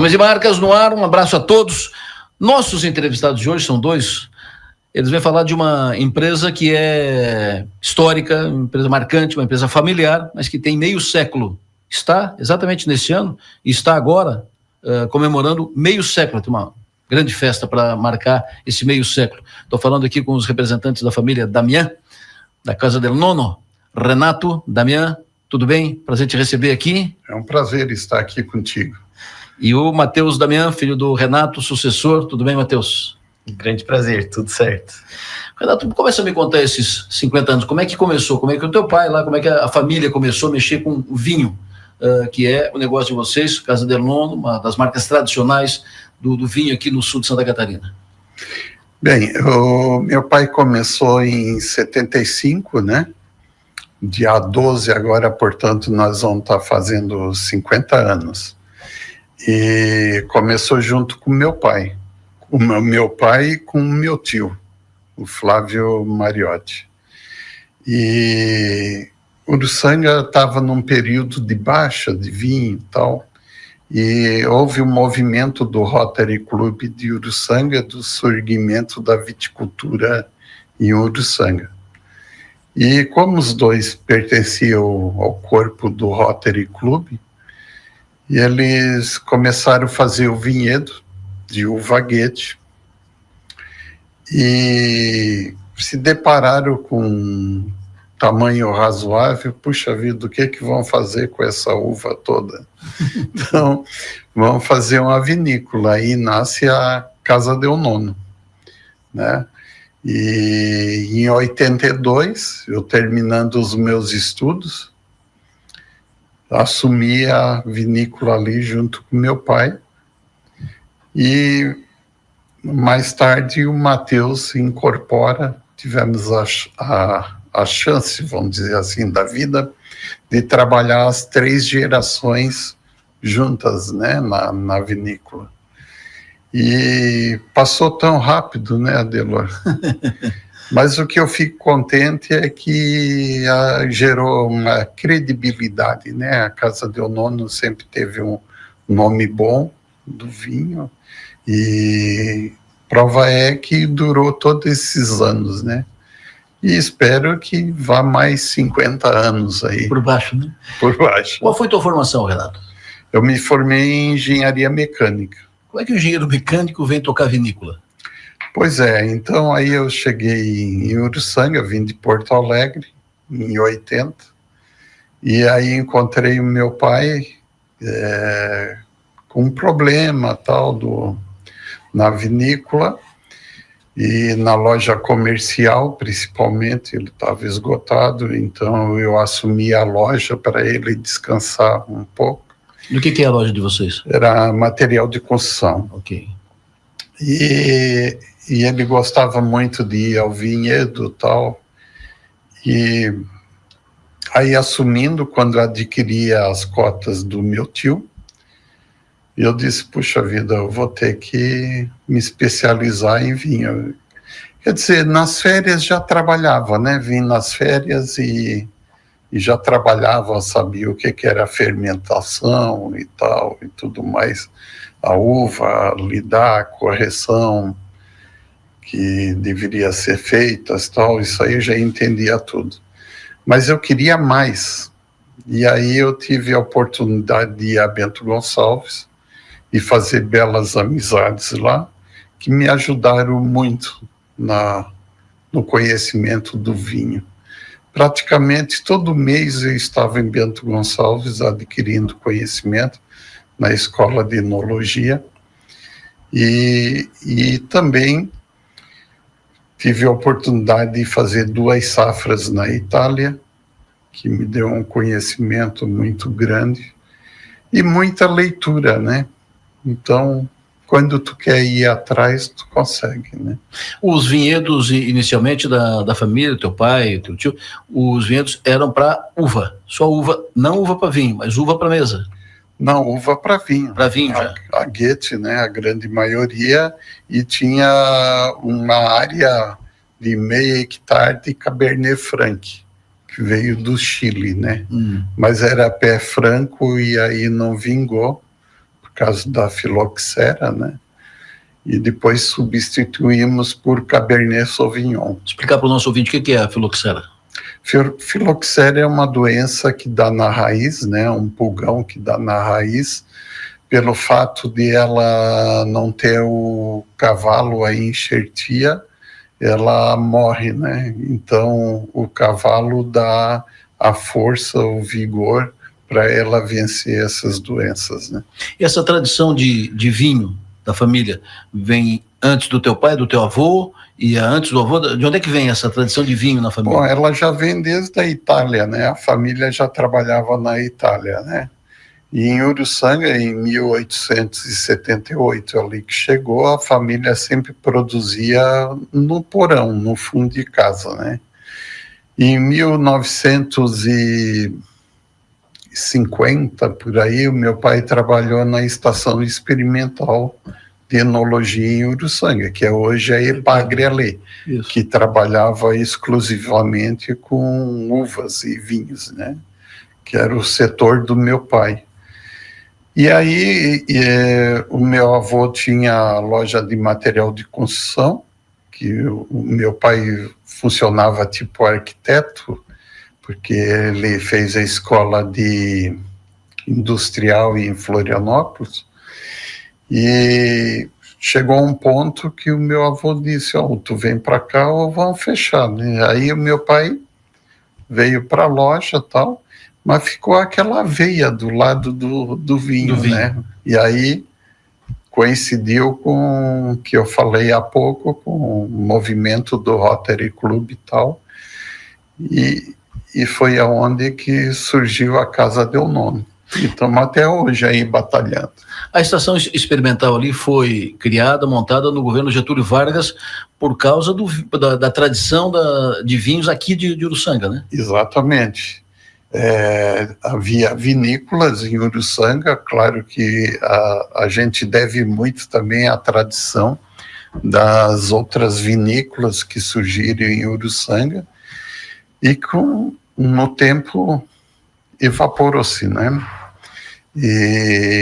Homens e Marcas no ar, um abraço a todos. Nossos entrevistados de hoje são dois. Eles vêm falar de uma empresa que é histórica, uma empresa marcante, uma empresa familiar, mas que tem meio século. Está exatamente nesse ano e está agora comemorando meio século. Tem uma grande festa para marcar esse meio século. Estou falando aqui com os representantes da família Damian, da Casa del Nono. Renato, Damian, tudo bem? Prazer te receber aqui. É um prazer estar aqui contigo. E o Matheus Damian, filho do Renato, sucessor. Tudo bem, Matheus? Grande prazer, tudo certo. Renato, começa a me contar esses 50 anos. Como é que começou? Como é que o teu pai lá, como é que a família começou a mexer com o vinho, que é o negócio de vocês, Casa del Nono, uma das marcas tradicionais do vinho aqui no sul de Santa Catarina? Bem, meu pai começou em 75, né? Dia 12 agora, portanto, nós vamos estar fazendo 50 anos. E começou junto com meu pai. O meu pai com o meu tio, o Flávio Mariotti. E Uruçanga estava num período de baixa de vinho e tal, e houve um movimento do Rotary Club de Uruçanga do surgimento da viticultura em Uruçanga. E como os dois pertenciam ao corpo do Rotary Club, eles começaram a fazer o vinhedo de uva Guete e se depararam com um tamanho razoável. Puxa vida, o que vão fazer com essa uva toda? Então, vão fazer uma vinícola. Aí nasce a Casa del Nono, né? E em 82, eu terminando os meus estudos, assumi a vinícola ali junto com meu pai. E mais tarde o Matheus se incorpora, tivemos a chance, vamos dizer assim, da vida, de trabalhar as 3 gerações juntas, né, na vinícola. E passou tão rápido, né, Adelor? Mas o que eu fico contente é que gerou uma credibilidade, né? A Casa del Nono sempre teve um nome bom do vinho, e prova é que durou todos esses anos, né? E espero que vá mais 50 anos aí. Por baixo, né? Por baixo. Qual foi a tua formação, Renato? Eu me formei em engenharia mecânica. Como é que o engenheiro mecânico vem tocar vinícola? Pois é, então aí eu cheguei em Uruçanga, vim de Porto Alegre, em 80, e aí encontrei o meu pai com um problema tal na vinícola, e na loja comercial, principalmente, ele estava esgotado, então eu assumi a loja para ele descansar um pouco. Do que é a loja de vocês? Era material de construção. Ok. E ele gostava muito de ir ao vinhedo e tal, e aí assumindo, quando adquiria as cotas do meu tio, eu disse, puxa vida, eu vou ter que me especializar em vinho. Quer dizer, nas férias já trabalhava, né? Vim nas férias e já trabalhava, sabia o que era fermentação e tal, e tudo mais. A uva, lidar, a correção que deveria ser feita, tal, isso aí eu já entendia tudo. Mas eu queria mais. E aí eu tive a oportunidade de ir a Bento Gonçalves e fazer belas amizades lá, que me ajudaram muito no conhecimento do vinho. Praticamente todo mês eu estava em Bento Gonçalves adquirindo conhecimento na escola de enologia, e também tive a oportunidade de fazer 2 safras na Itália, que me deu um conhecimento muito grande e muita leitura, né? Então, quando tu quer ir atrás, tu consegue, né? Os vinhedos, inicialmente, da família, teu pai, teu tio, os vinhedos eram para uva, só uva, não uva para vinho, mas uva para mesa. Não, uva para vinho. Para vinho já. A Guete, né, a grande maioria, e tinha uma área de meio hectare de Cabernet Franc, que veio do Chile, né? Mas era pé franco e aí não vingou, por causa da filoxera, né? E depois substituímos por Cabernet Sauvignon. Explicar para o nosso ouvinte o que é a filoxera. Filoxera é uma doença que dá na raiz, né? Um pulgão que dá na raiz, pelo fato de ela não ter o cavalo, a enxertia, ela morre, né? Então, o cavalo dá a força, o vigor para ela vencer essas doenças, né? E essa tradição de vinho da família vem antes do teu pai, do teu avô, e antes do avô? De onde é que vem essa tradição de vinho na família? Bom, ela já vem desde a Itália, né? A família já trabalhava na Itália, né? E em Uruçanga, em 1878, ali que chegou, a família sempre produzia no porão, no fundo de casa, né? E em 1950, por aí, o meu pai trabalhou na Estação Experimental de Enologia em Uruçanga, que hoje é a Epagre ali, que trabalhava exclusivamente com uvas e vinhos, né? Que era o setor do meu pai. E aí, o meu avô tinha loja de material de construção, que o meu pai funcionava tipo arquiteto, porque ele fez a escola de industrial em Florianópolis, e chegou um ponto que o meu avô disse, tu vem para cá ou vamos fechar, né? Aí o meu pai veio para a loja e tal, mas ficou aquela veia do lado do vinho, né? E aí coincidiu com o que eu falei há pouco, com o movimento do Rotary Club e tal, e foi aonde que surgiu a Casa Del Nome. E estamos até hoje aí batalhando. A estação experimental ali foi criada, montada no governo Getúlio Vargas por causa da tradição de vinhos aqui de Uruçanga, né? Exatamente. Havia vinícolas em Uruçanga, claro que a gente deve muito também à tradição das outras vinícolas que surgiram em Uruçanga, e no tempo evaporou-se, né?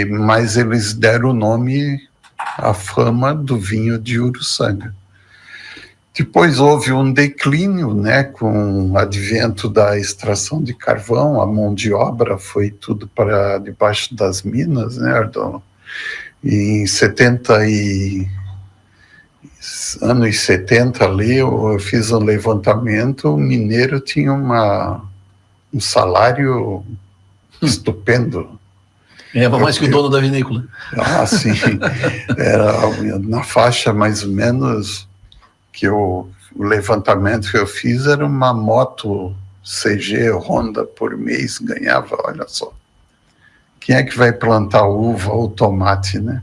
Mas eles deram o nome, a fama do vinho de Uruçanga. Depois houve um declínio, né, com o advento da extração de carvão, a mão de obra foi tudo para debaixo das minas, né, Ardon? Em anos 70 ali, eu fiz um levantamento, o mineiro tinha um salário estupendo. Ganhava mais que o dono da vinícola. Sim, era na faixa mais ou menos que o levantamento que eu fiz era uma moto CG Honda por mês, ganhava, olha só. Quem é que vai plantar uva ou tomate, né?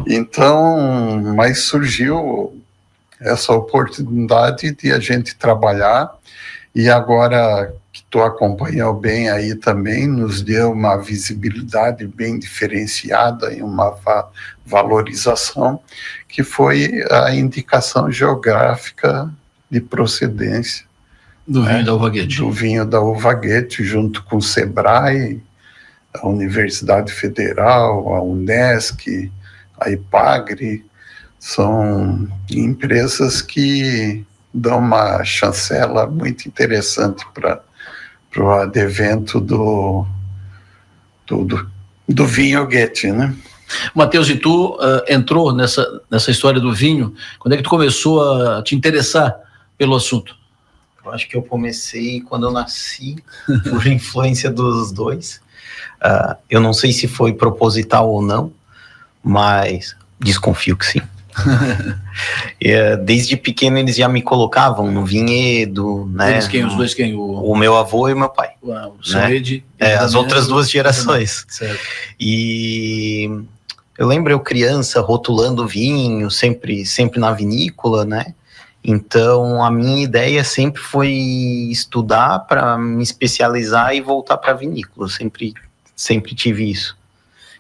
Então, mas surgiu essa oportunidade de a gente trabalhar, e agora que tu acompanhou bem aí também, nos deu uma visibilidade bem diferenciada e uma valorização, que foi a indicação geográfica de procedência do vinho da Uva Goethe. Do vinho da Uva Goethe, junto com o Sebrae, a Universidade Federal, a Unesc, a Epagre, são empresas que dão uma chancela muito interessante para o advento do vinho Goethe, né? Matheus, e tu entrou nessa história do vinho, quando é que tu começou a te interessar pelo assunto? Eu acho que eu comecei quando eu nasci, por influência dos dois. Eu não sei se foi proposital ou não, mas desconfio que sim. Desde pequeno eles já me colocavam no vinhedo, né? Eles quem? Os dois quem? O meu avô e o meu pai. O seu Ed, as outras duas gerações. Certo. E eu lembro eu criança rotulando vinho, sempre na vinícola, né? Então a minha ideia sempre foi estudar para me especializar e voltar para a vinícola. Sempre tive isso.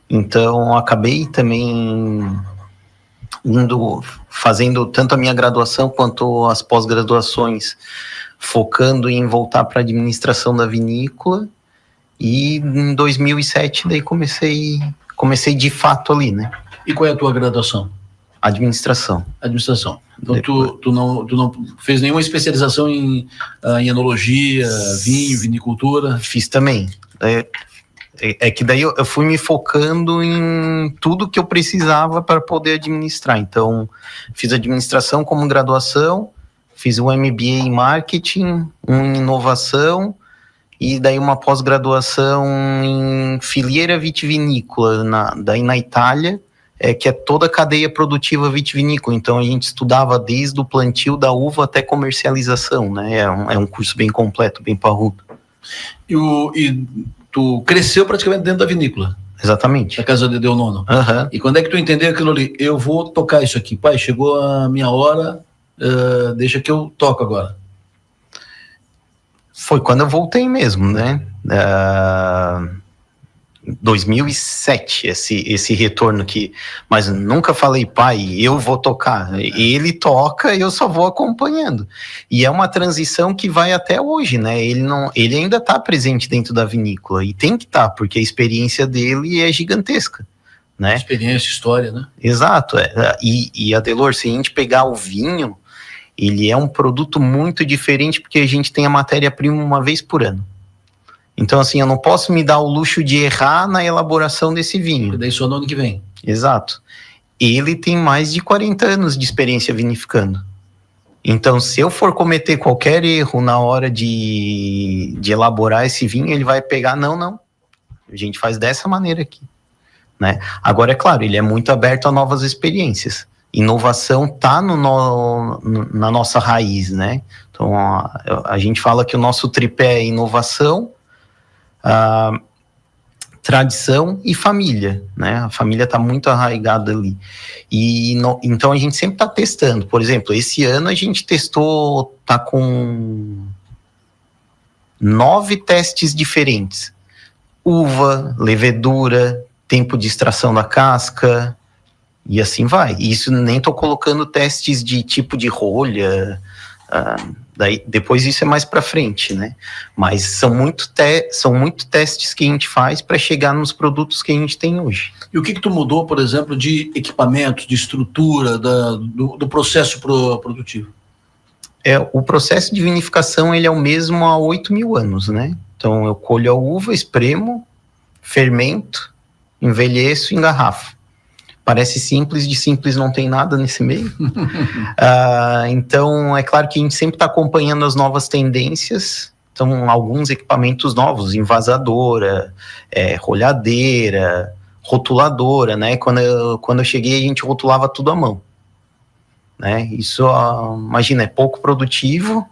Então acabei também fazendo tanto a minha graduação quanto as pós-graduações, focando em voltar para a administração da vinícola, E em 2007 daí comecei de fato ali, né? E qual é a tua graduação? Administração. Então tu não fez nenhuma especialização em enologia, vinho, vinicultura? Fiz também. É que daí eu fui me focando em tudo que eu precisava para poder administrar. Então, fiz administração como graduação, fiz um MBA em marketing, em inovação, e daí uma pós-graduação em filiera vitivinícola, daí na Itália, que é toda a cadeia produtiva vitivinícola. Então, a gente estudava desde o plantio da uva até comercialização, né? É um curso bem completo, bem parrudo. E tu cresceu praticamente dentro da vinícola? Exatamente. Da casa de Deonono. Uhum. E quando é que tu entendeu aquilo ali? Eu vou tocar isso aqui. Pai, chegou a minha hora, deixa que eu toco agora. Foi quando eu voltei mesmo, né? 2007, esse retorno que... Mas nunca falei, pai, eu vou tocar. Ele toca e eu só vou acompanhando. E é uma transição que vai até hoje, né? Ele ainda está presente dentro da vinícola. E tem que estar, porque a experiência dele é gigantesca, né? Experiência, história, né? Exato. E Adelor, se a gente pegar o vinho, ele é um produto muito diferente, porque a gente tem a matéria-prima uma vez por ano. Então, assim, eu não posso me dar o luxo de errar na elaboração desse vinho. E daí só no ano que vem. Exato. Ele tem mais de 40 anos de experiência vinificando. Então, se eu for cometer qualquer erro na hora de elaborar esse vinho, ele vai pegar, não. A gente faz dessa maneira aqui, né? Agora, é claro, ele é muito aberto a novas experiências. Inovação está na nossa raiz, né? Então, a gente fala que o nosso tripé é inovação, tradição e família, né? A família está muito arraigada ali. Então a gente sempre está testando. Por exemplo, esse ano a gente testou, tá com 9 testes diferentes: uva, levedura, tempo de extração da casca, e assim vai. E isso nem estou colocando testes de tipo de rolha. Daí, depois isso é mais para frente, né? Mas são muito testes que a gente faz para chegar nos produtos que a gente tem hoje. E o que tu mudou, por exemplo, de equipamentos, de estrutura, do processo produtivo? O processo de vinificação, ele é o mesmo há 8.000 anos, né? Então, eu colho a uva, espremo, fermento, envelheço e engarrafo. Parece simples, de simples não tem nada nesse meio. Então, é claro que a gente sempre está acompanhando as novas tendências. Então, alguns equipamentos novos, envasadora, rolhadeira, rotuladora, né? Quando eu cheguei, a gente rotulava tudo à mão, né? Isso, imagina, é pouco produtivo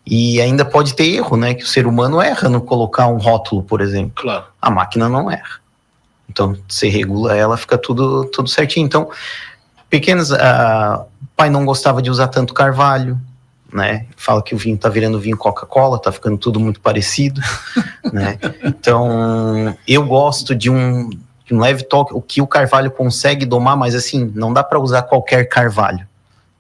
e ainda pode ter erro, né? Que o ser humano erra no colocar um rótulo, por exemplo. Claro. A máquina não erra. Então, você regula ela, fica tudo certinho. Então, pequenos... o pai não gostava de usar tanto carvalho, né? Fala que o vinho tá virando vinho Coca-Cola, tá ficando tudo muito parecido, né? Então, eu gosto de um leve toque, o que o carvalho consegue domar, mas assim, não dá para usar qualquer carvalho,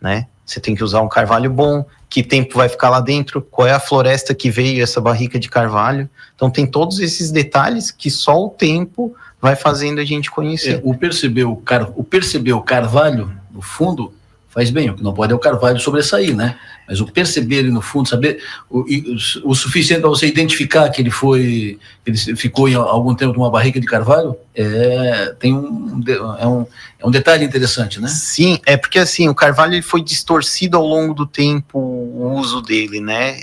né? Você tem que usar um carvalho bom, que tempo vai ficar lá dentro, qual é a floresta que veio essa barrica de carvalho. Então, tem todos esses detalhes que só o tempo vai fazendo a gente conhecer. O perceber o carvalho, no fundo, faz bem. O que não pode é o carvalho sobressair, né? Mas o perceber ele no fundo, saber o suficiente para você identificar que ele ficou em algum tempo numa barrica de carvalho, é um detalhe interessante, né? Sim, é porque assim, o carvalho ele foi distorcido ao longo do tempo, o uso dele, né?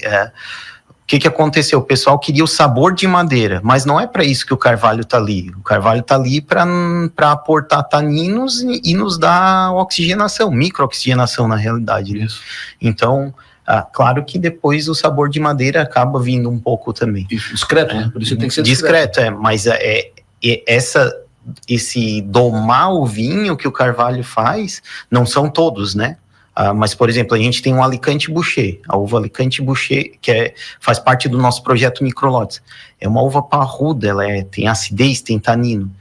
O que aconteceu? O pessoal queria o sabor de madeira, mas não é para isso que o carvalho está ali. O carvalho está ali para aportar taninos e nos dar oxigenação, microoxigenação na realidade. Isso. Então, claro que depois o sabor de madeira acaba vindo um pouco também. Discreto, né? Por isso tem que ser discreto. Mas esse domar o vinho que o carvalho faz, não são todos, né? Mas, por exemplo, a gente tem um Alicante Bouschet, a uva Alicante Bouschet, que faz parte do nosso projeto Microlotes. É uma uva parruda, ela tem acidez, tem tanino.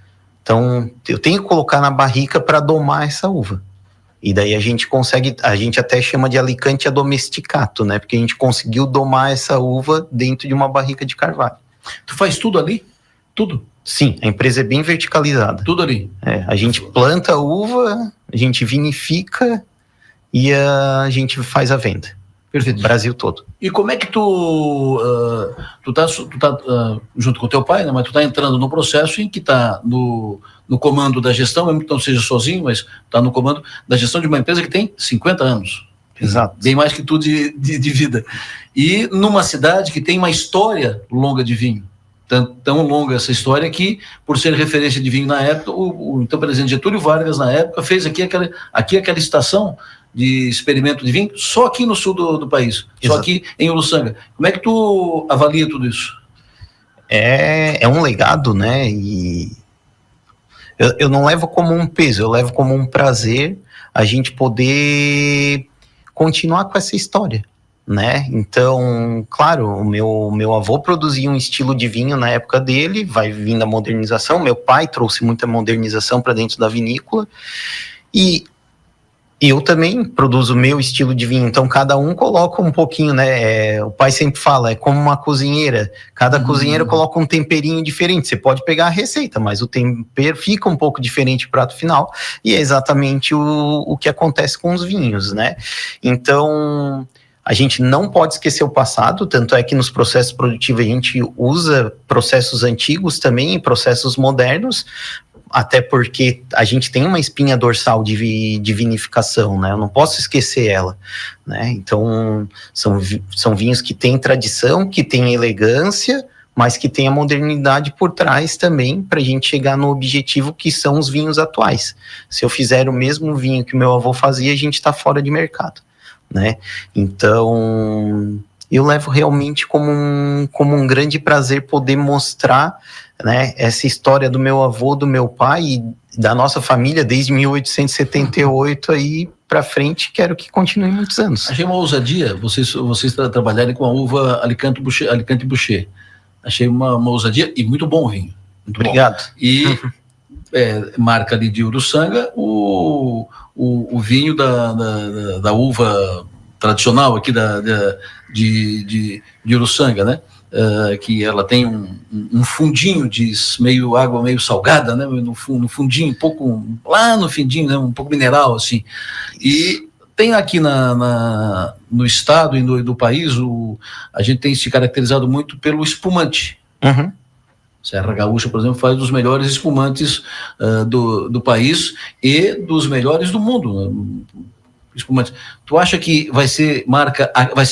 Então, eu tenho que colocar na barrica para domar essa uva. E daí a gente até chama de Alicante Addomesticato, né? Porque a gente conseguiu domar essa uva dentro de uma barrica de carvalho. Tu faz tudo ali? Tudo? Sim, a empresa é bem verticalizada. Tudo ali? A gente planta a uva, a gente vinifica e a gente faz a venda. Perfeito. Brasil todo. E como é que tu tá junto com o teu pai, né? Mas tu tá entrando no processo em que tá no comando da gestão, mesmo que não seja sozinho, mas tá no comando da gestão de uma empresa que tem 50 anos. Exato. Bem mais que tu de vida. E numa cidade que tem uma história longa de vinho. Tão longa essa história que, por ser referência de vinho na época, o então presidente Getúlio Vargas, na época, fez aqui aquela estação de experimento de vinho, só aqui no sul do país, Exato. só aqui em Uruçanga. Como é que tu avalia tudo isso? É um legado, né? E eu não levo como um peso, eu levo como um prazer a gente poder continuar com essa história, né? Então, claro, o meu avô produzia um estilo de vinho na época dele, vai vindo a modernização, meu pai trouxe muita modernização para dentro da vinícola, e eu também produzo o meu estilo de vinho, então cada um coloca um pouquinho, né? O pai sempre fala, é como uma cozinheira, cada cozinheiro coloca um temperinho diferente. Você pode pegar a receita, mas o tempero fica um pouco diferente do prato final, e é exatamente o que acontece com os vinhos, né? Então, a gente não pode esquecer o passado, tanto é que nos processos produtivos a gente usa processos antigos também, processos modernos, até porque a gente tem uma espinha dorsal de vinificação, né? Eu não posso esquecer ela, né? Então, são vinhos que têm tradição, que têm elegância, mas que têm a modernidade por trás também, para a gente chegar no objetivo que são os vinhos atuais. Se eu fizer o mesmo vinho que o meu avô fazia, a gente está fora de mercado, né? Então, eu levo realmente como um grande prazer poder mostrar, né, essa história do meu avô, do meu pai e da nossa família desde 1878 aí para frente, quero que continue muitos anos. Achei uma ousadia vocês trabalharem com a uva Alicante Bouschet. Achei uma ousadia e muito bom o vinho. Muito Obrigado. Bom. E marca ali de Uruçanga o vinho da uva tradicional aqui de Uruçanga, né? Que ela tem um fundinho de meio água, meio salgada, né? No fundinho, um pouco lá no fundinho, né? Um pouco mineral, assim. E tem aqui no estado e no país, a gente tem se caracterizado muito pelo espumante. Uhum. Serra Gaúcha, por exemplo, faz dos melhores espumantes do país e dos melhores do mundo. Espumante. Tu acha que vai ser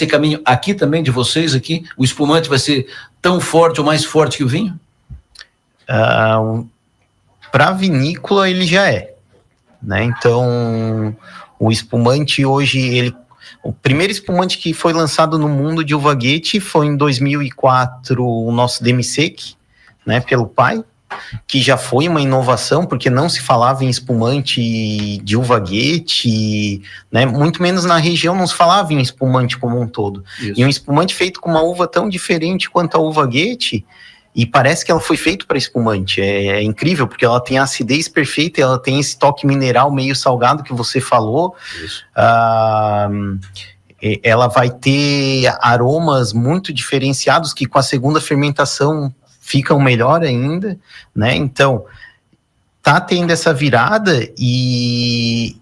caminho aqui também de vocês aqui? O espumante vai ser tão forte ou mais forte que o vinho? Para vinícola ele já é, né? Então o espumante hoje, o primeiro espumante que foi lançado no mundo de uva Guete foi em 2004, o nosso Demi-Sec, né? Pelo pai, que já foi uma inovação, porque não se falava em espumante de uva Guete, né? Muito menos na região não se falava em espumante como um todo. Isso. E um espumante feito com uma uva tão diferente quanto a uva Guete, e parece que ela foi feita para espumante. É incrível, porque ela tem a acidez perfeita, ela tem esse toque mineral meio salgado que você falou. Isso. Ela vai ter aromas muito diferenciados que com a segunda fermentação ficam melhor ainda, né? Então, tá tendo essa virada e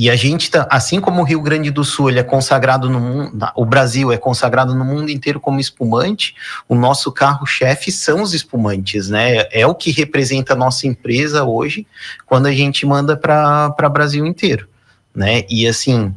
a gente tá, assim como o Rio Grande do Sul, ele é consagrado no mundo, o Brasil é consagrado no mundo inteiro como espumante, o nosso carro-chefe são os espumantes, né? É o que representa a nossa empresa hoje, quando a gente manda para Brasil inteiro, né? E assim,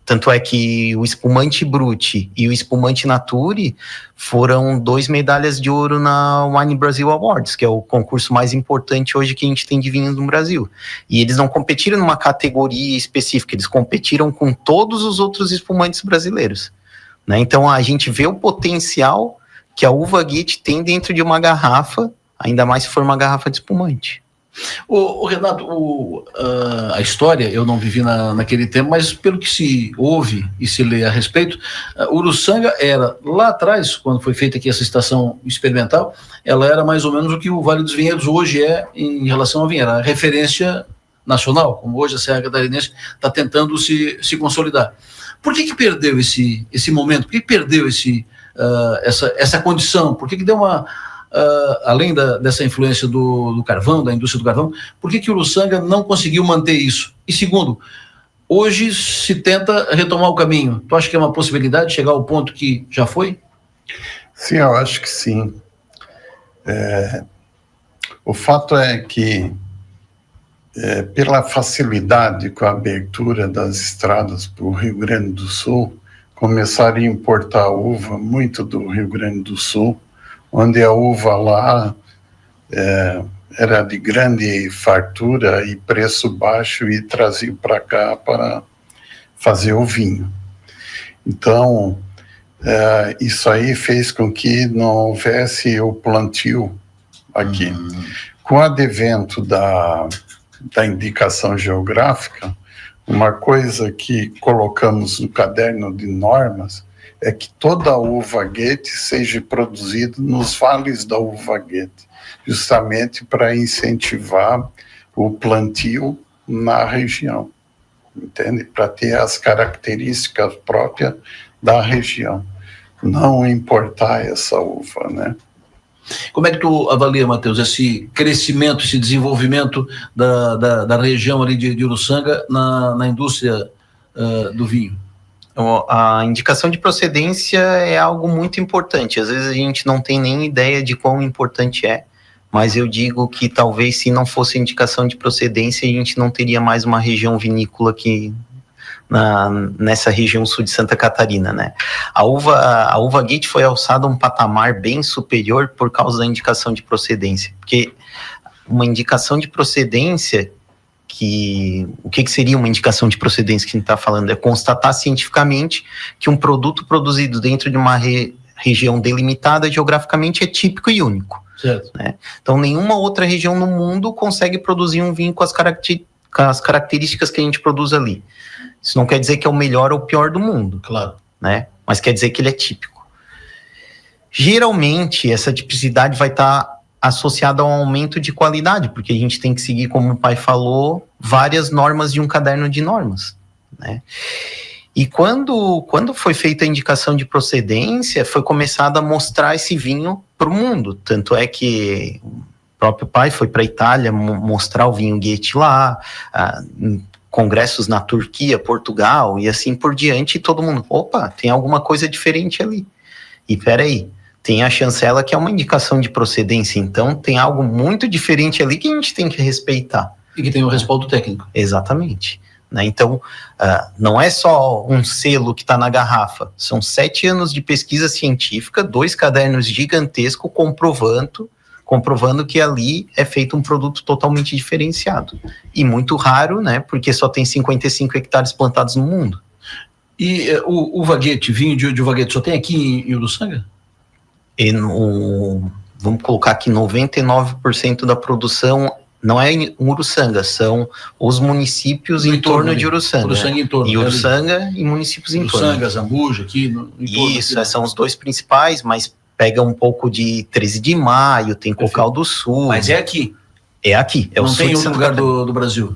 tanto é que o espumante Brut e o espumante Nature foram 2 medalhas de ouro na Wine Brazil Awards, que é o concurso mais importante hoje que a gente tem de vinhos no Brasil. E eles não competiram numa categoria específica, eles competiram com todos os outros espumantes brasileiros, né? Então a gente vê o potencial que a uva Guete tem dentro de uma garrafa, ainda mais se for uma garrafa de espumante. O Renato, a história eu não vivi naquele tempo, mas pelo que se ouve e se lê a respeito, Uruçanga era, lá atrás, quando foi feita aqui essa estação experimental, ela era mais ou menos o que o Vale dos Vinhedos hoje é em relação ao vinho, era a referência nacional, como hoje a Serra Catarinense está tentando se consolidar. Por que perdeu esse momento? Por que perdeu essa condição? Por que deu uma... além dessa influência do carvão, da indústria do carvão, por que o Uruçanga não conseguiu manter isso? E segundo, hoje se tenta retomar o caminho. Tu acha que é uma possibilidade chegar ao ponto que já foi? Sim, eu acho que sim. O fato é que, pela facilidade com a abertura das estradas para o Rio Grande do Sul, começaram a importar uva muito do Rio Grande do Sul, onde a uva lá era de grande fartura e preço baixo, e traziam para cá para fazer o vinho. Então, isso aí fez com que não houvesse o plantio aqui. Com o advento da indicação geográfica, uma coisa que colocamos no caderno de normas é que toda a uva Goethe seja produzida nos vales da uva Goethe, justamente para incentivar o plantio na região, entende? Para ter as características próprias da região, não importar essa uva, né? Como é que tu avalia, Matheus, esse crescimento, esse desenvolvimento da região ali de Uruçanga na indústria do vinho? A indicação de procedência é algo muito importante. Às vezes a gente não tem nem ideia de quão importante é, mas eu digo que talvez se não fosse indicação de procedência, a gente não teria mais uma região vinícola aqui nessa região sul de Santa Catarina, né? A uva Goethe foi alçada a um patamar bem superior por causa da indicação de procedência, porque uma indicação de procedência, o que seria uma indicação de procedência que a gente está falando? É constatar cientificamente que um produto produzido dentro de uma região delimitada geograficamente é típico e único. Certo. Né? Então, nenhuma outra região no mundo consegue produzir um vinho com as características que a gente produz ali. Isso não quer dizer que é o melhor ou o pior do mundo, claro, né? Mas quer dizer que ele é típico. Geralmente, essa tipicidade vai estar associada a um aumento de qualidade, porque a gente tem que seguir, como o pai falou, várias normas de um caderno de normas, né? E quando foi feita a indicação de procedência, foi começado a mostrar esse vinho para o mundo. Tanto é que o próprio pai foi para a Itália mostrar o vinho Goethe lá, congressos na Turquia, Portugal e assim por diante, e todo mundo, opa, tem alguma coisa diferente ali. E peraí, tem a chancela que é uma indicação de procedência, então tem algo muito diferente ali que a gente tem que respeitar. E que tem um respaldo técnico. Exatamente. Né? Então, não é só um selo que está na garrafa, são 7 anos de pesquisa científica, 2 cadernos gigantescos comprovando que ali é feito um produto totalmente diferenciado. E muito raro, né? Porque só tem 55 hectares plantados no mundo. E o uva Goethe, vinho de uva Goethe, só tem aqui em Uruçanga? Vamos colocar aqui 99% da produção não é em Uruçanga, são os municípios em torno de Uruçanga. Uruçanga em torno. E Uruçanga e municípios em torno. Uruçanga, Zambuja, aqui em torno. Isso, são os 2 principais, mas pega um pouco de 13 de Maio, tem Cocal do Sul. Mas é aqui? É aqui, é o sul de Santa Catarina. Não tem outro lugar do Brasil?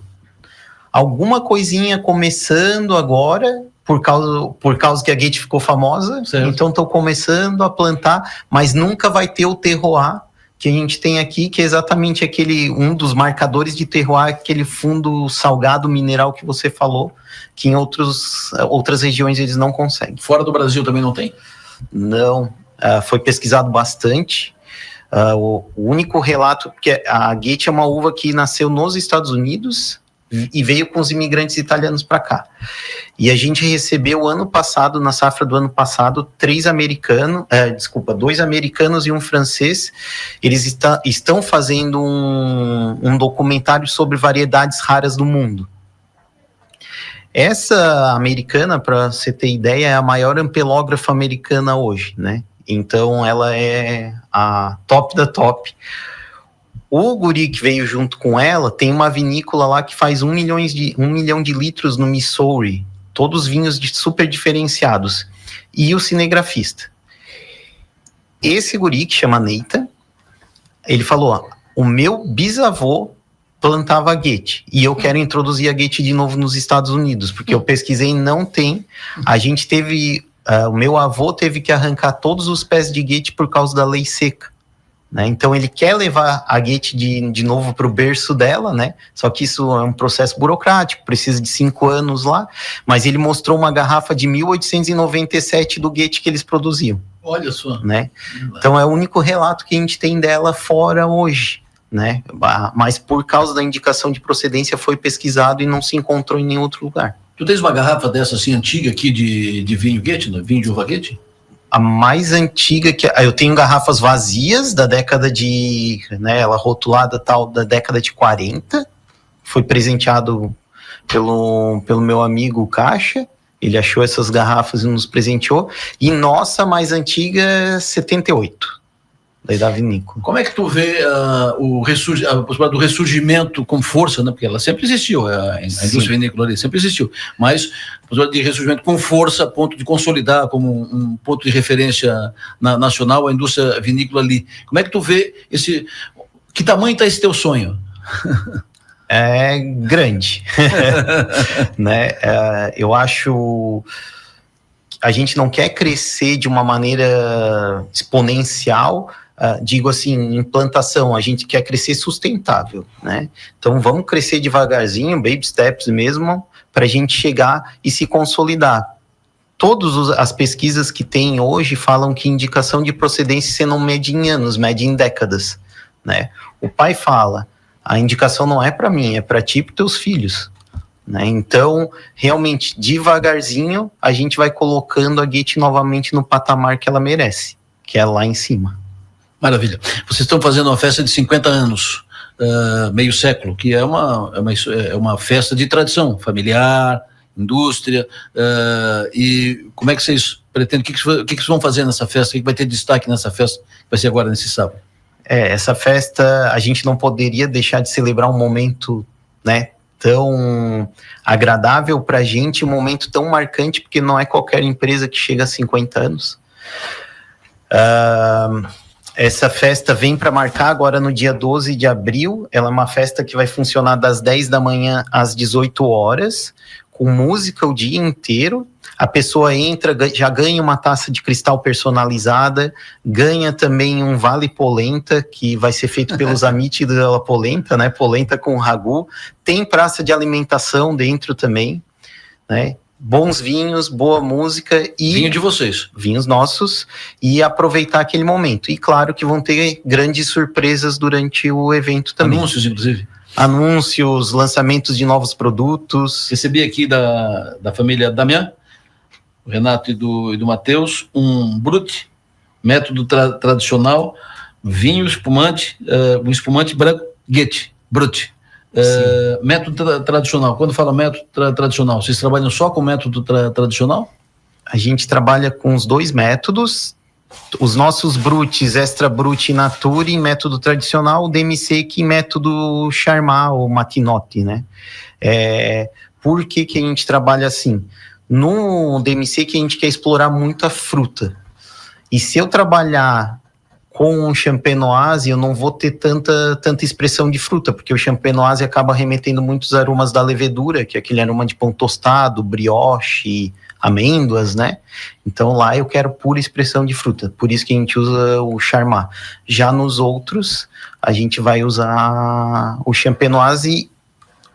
Alguma coisinha começando agora, por causa que a Goethe ficou famosa, certo. Então estão começando a plantar, mas nunca vai ter o terroir que a gente tem aqui, que é exatamente um dos marcadores de terroir, aquele fundo salgado mineral que você falou, que em outras regiões eles não conseguem. Fora do Brasil também não tem? Não. Foi pesquisado bastante. O único relato, porque a Goethe é uma uva que nasceu nos Estados Unidos e veio com os imigrantes italianos para cá. E a gente recebeu ano passado, na safra do ano passado, 2 americanos e um francês. Eles estão fazendo um documentário sobre variedades raras do mundo. Essa americana, para você ter ideia, é a maior ampelógrafa americana hoje, né? Então, ela é a top da top. O guri que veio junto com ela tem uma vinícola lá que faz 1 milhão de litros no Missouri. Todos vinhos super diferenciados. E o cinegrafista. Esse guri, que chama Neita, ele falou, o meu bisavô plantava a Goethe, e eu quero introduzir a Goethe de novo nos Estados Unidos, porque eu pesquisei e não tem. A gente teve o meu avô teve que arrancar todos os pés de guete por causa da lei seca. Né? Então ele quer levar a guete de novo para o berço dela, né? Só que isso é um processo burocrático, precisa de 5 anos lá, mas ele mostrou uma garrafa de 1897 do guete que eles produziam. Olha só. Né? Então é o único relato que a gente tem dela fora hoje. Né? Mas por causa da indicação de procedência foi pesquisado e não se encontrou em nenhum outro lugar. Tu tens uma garrafa dessa assim antiga aqui de vinho guete, né? Vinho de uva guete? A mais antiga que eu tenho garrafas vazias da década de, né, ela rotulada tal da década de 40, foi presenteado pelo meu amigo Caixa, ele achou essas garrafas e nos presenteou, e nossa mais antiga é 78, daí da vinícola. Como é que tu vê a possibilidade do ressurgimento com força, né? Porque ela sempre existiu, a indústria vinícola ali sempre existiu, mas a possibilidade de ressurgimento com força a ponto de consolidar como um ponto de referência nacional a indústria vinícola ali. Como é que tu vê que tamanho está esse teu sonho? É grande. Né? Eu acho... A gente não quer crescer de uma maneira exponencial, digo assim, implantação, a gente quer crescer sustentável, né? Então vamos crescer devagarzinho, baby steps mesmo, para a gente chegar e se consolidar. Todas as pesquisas que tem hoje falam que indicação de procedência você não mede em anos, mede em décadas, né? O pai fala, a indicação não é para mim, é para ti e para teus filhos. Né? Então, realmente, devagarzinho, a gente vai colocando a guete novamente no patamar que ela merece, que é lá em cima. Maravilha. Vocês estão fazendo uma festa de 50 anos, meio século, que é uma festa de tradição familiar, indústria, e como é que vocês pretendem, o que vocês vão fazer nessa festa, o que vai ter destaque nessa festa, que vai ser agora nesse sábado? Essa festa, a gente não poderia deixar de celebrar um momento, né, tão agradável para a gente, um momento tão marcante, porque não é qualquer empresa que chega a 50 anos. Essa festa vem para marcar agora no dia 12 de abril, ela é uma festa que vai funcionar das 10 da manhã às 18 horas, com música o dia inteiro. A pessoa entra, já ganha uma taça de cristal personalizada, ganha também um vale polenta, que vai ser feito pelos Amit da polenta, né? Polenta com ragu. Tem praça de alimentação dentro também, né? Bons vinhos, boa música e... Vinho de vocês. Vinhos nossos, e aproveitar aquele momento. E claro que vão ter grandes surpresas durante o evento também. Anúncios, inclusive. Anúncios, lançamentos de novos produtos. Recebi aqui da família Damian, o Renato e do Matheus, um Brut, método tradicional, vinho espumante, um espumante branco, Guete, Brut. Método tradicional. Quando fala método tradicional, vocês trabalham só com método tradicional? A gente trabalha com os dois métodos. Os nossos Bruts, Extra Brut e Nature em método tradicional, o DMC que em método Charmat ou Matinotti, né? Por que a gente trabalha assim? No DMC que a gente quer explorar muito a fruta. E se eu trabalhar com o Champenoise, eu não vou ter tanta expressão de fruta, porque o Champenoise acaba remetendo muitos aromas da levedura, que é aquele aroma de pão tostado, brioche, amêndoas, né? Então lá eu quero pura expressão de fruta, por isso que a gente usa o Charmat. Já nos outros, a gente vai usar o Champenoise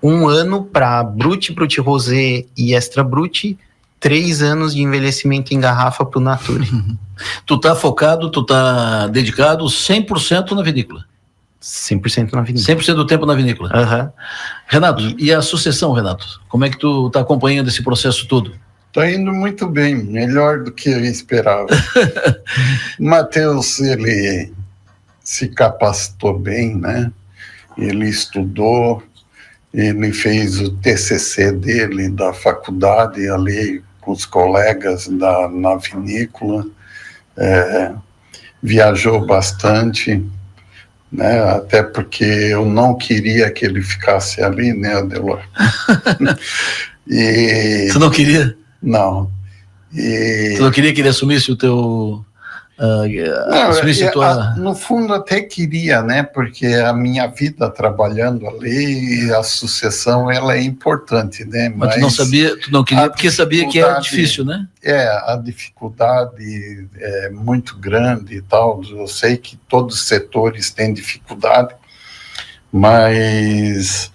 1 ano para Brut, Brut Rosé e Extra Brut, 3 anos de envelhecimento em garrafa para o Nature. Tu tá focado, tu tá dedicado 100% na vinícola? 100% na vinícola. 100% do tempo na vinícola. Uhum. Renato, e a sucessão, Renato? Como é que tu tá acompanhando esse processo todo? Está indo muito bem, melhor do que eu esperava. O Matheus, ele se capacitou bem, né? Ele estudou, ele fez o TCC dele da faculdade ali com os colegas na vinícola, viajou bastante, né? Até porque eu não queria que ele ficasse ali, né, Adelor? Você não queria? Não. Você não queria que ele assumisse o teu assumisse no fundo até queria, né? Porque a minha vida trabalhando ali, a sucessão, ela é importante, né? Mas tu não queria porque sabia que era difícil, né? A dificuldade é muito grande e tal. Eu sei que todos os setores têm dificuldade, mas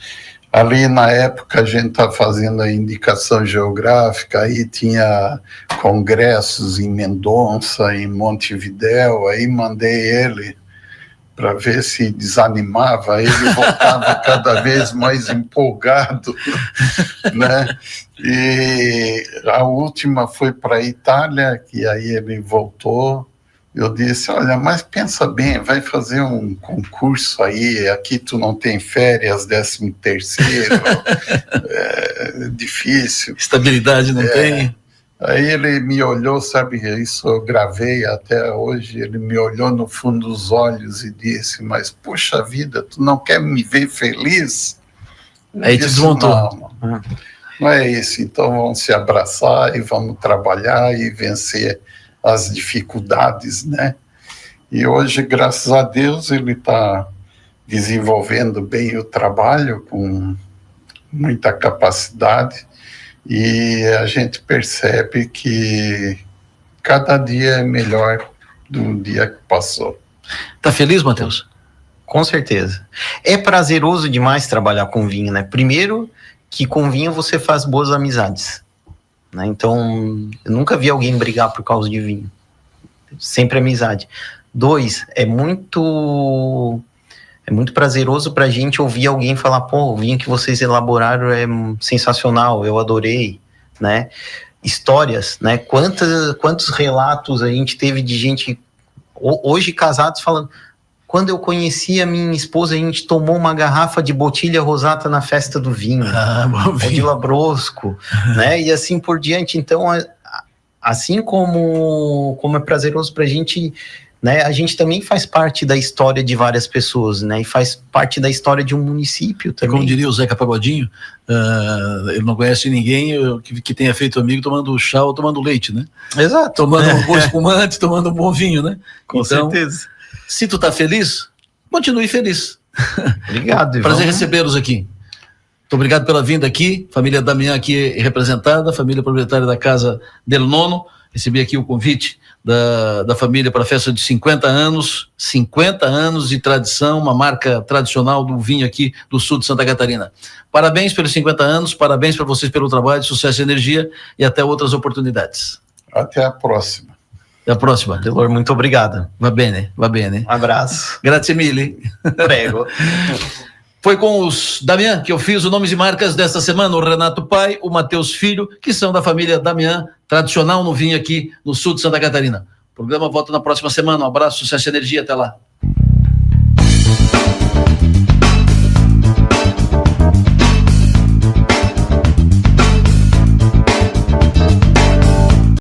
ali na época a gente está fazendo a indicação geográfica, aí tinha congressos em Mendonça, em Montevidéu, aí mandei ele para ver se desanimava, ele voltava cada vez mais empolgado, né? E a última foi para a Itália, que aí ele voltou. Eu disse, olha, mas pensa bem, vai fazer um concurso aí, aqui tu não tem férias, 13º, é difícil. Estabilidade não tem. Aí ele me olhou, sabe, isso eu gravei até hoje, ele me olhou no fundo dos olhos e disse, mas puxa vida, tu não quer me ver feliz? Aí te desmontou. Não é isso, então vamos se abraçar e vamos trabalhar e vencer as dificuldades, né? E hoje, graças a Deus, ele está desenvolvendo bem o trabalho, com muita capacidade, e a gente percebe que cada dia é melhor do dia que passou. Tá feliz, Matheus? Com certeza. É prazeroso demais trabalhar com vinho, né? Primeiro, que com vinho você faz boas amizades, né? Então, eu nunca vi alguém brigar por causa de vinho. Sempre amizade. 2, é muito prazeroso pra gente ouvir alguém falar, pô, o vinho que vocês elaboraram é sensacional, eu adorei, né? Histórias, né? Quantos relatos a gente teve de gente hoje casados falando, quando eu conheci a minha esposa, a gente tomou uma garrafa de Botilha Rosata na festa do vinho, de Labrosco, né? E assim por diante. Então, assim como é prazeroso pra gente, né? A gente também faz parte da história de várias pessoas, né? E faz parte da história de um município também. Como diria o Zeca Pagodinho, ele não conhece ninguém que tenha feito amigo tomando chá ou tomando leite, né? Exato. Tomando um bom espumante, tomando um bom vinho, né? Com certeza. Se tu tá feliz, continue feliz. Obrigado, Prazer recebê-los aqui. Muito obrigado pela vinda aqui, família Damião aqui representada, família proprietária da Casa del Nono. Recebi aqui o convite da família para a festa de 50 anos de tradição, uma marca tradicional do vinho aqui do sul de Santa Catarina. Parabéns pelos 50 anos, parabéns para vocês pelo trabalho, sucesso e energia e até outras oportunidades. Até a próxima. Até a próxima. Delor, muito obrigado. Va bene. Um abraço. Grazie mille. Prego. Foi com os Damião que eu fiz os nomes e marcas desta semana, o Renato pai, o Matheus filho, que são da família Damião, tradicional no vinho aqui no sul de Santa Catarina. O programa volta na próxima semana. Um abraço, sucesso e energia, até lá.